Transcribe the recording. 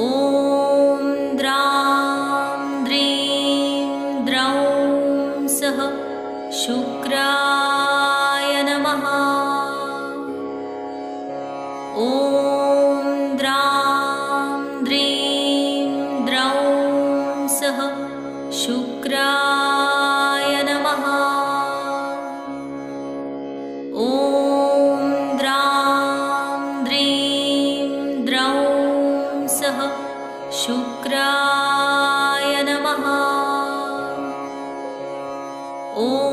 ॐ द्रां द्रीं द्रौं सः शुक्राय नमः। ॐ द्रां द्रीं द्रौं सः शुक्राय नमः। ॐ द्रां द्रीं द्रौं सः शुक्राय नमः। ॐ